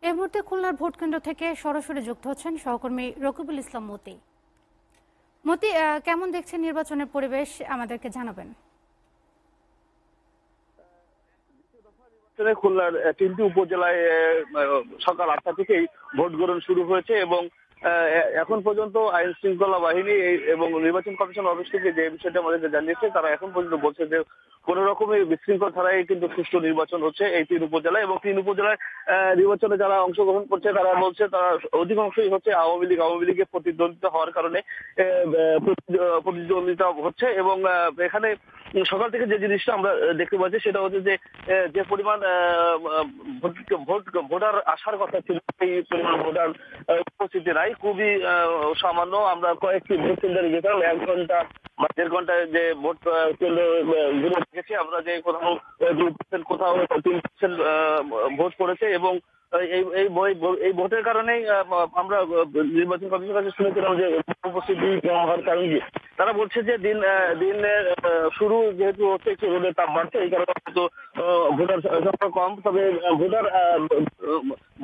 এই মুহূর্তে খুলনার ভোট কেন্দ্র থেকে সরাসরি যুক্ত হচ্ছেন সহকর্মী রকিবুল ইসলাম মতি। মতি, কেমন দেখছেন নির্বাচনের পরিবেশ, আমাদেরকে জানাবেন। খুলনার 3টি উপজেলায় সকাল 8টা থেকেই ভোট গ্রহণ শুরু হয়েছে এবং এখন পর্যন্ত আইন শৃঙ্খলা বাহিনী এবং নির্বাচন কমিশন অফিস থেকে যে বিষয়টা আমাদেরকে জানিয়েছে, তারা এখন পর্যন্ত বলছে যে কোন রকমের বিশৃঙ্খল ছাড়াই কিন্তু সুষ্ঠু নির্বাচন হচ্ছে এই 3 উপজেলায়। এবং 3 উপজেলায় নির্বাচনে যারা অংশগ্রহণ করছে তারা বলছে তারা অধিকাংশই হচ্ছে আওয়ামী লীগের প্রতিদ্বন্দ্বিতা হওয়ার কারণে প্রতিদ্বন্দ্বিতা হচ্ছে। এবং এখানে সকাল থেকে যে জিনিসটা আমরা দেখতে পাচ্ছি সেটা হচ্ছে যে যে পরিমাণ ভোটার আসার কথা ছিল সেই পরিমাণ ভোটার উপস্থিতি নাই, খুবই সামান্য। আমরা কয়েকটি ভোট কেন্দ্রে গেছিলাম, 1 ঘন্টা বা 1.5 ঘন্টায় যে ভোট কেন্দ্র ঘুরে দেখেছি আমরা, যে কোথাও 2%, কোথাও 3% ভোট পড়েছে। এবং এই ভোটের কারণেই আমরা নির্বাচন কমিশনের কাছে শুনেছিলাম যে উপস্থিতি কম হওয়ার কারণ কি। তারা বলছে যে দিনের শুরু যেহেতু হচ্ছে একটু রোদের তাপ বাড়ছে, এই কারণে হয়তো ভোটার সংখ্যা কম। তবে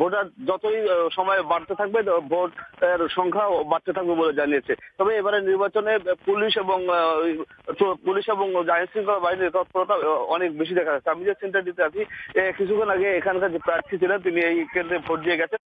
ভোটার যতই সময় বাড়তে থাকবে ভোটের সংখ্যা বাড়তে থাকবে বলে জানিয়েছে। তবে এবারে নির্বাচনে পুলিশ এবং আইন শৃঙ্খলা বাহিনীর তৎপরতা অনেক বেশি দেখা যাচ্ছে। আমি যে সেন্টারটিতে আছি, কিছুক্ষণ আগে এখানকার যে প্রার্থী ছিলেন তিনি এই কেন্দ্রে ভোট দিয়ে গেছেন।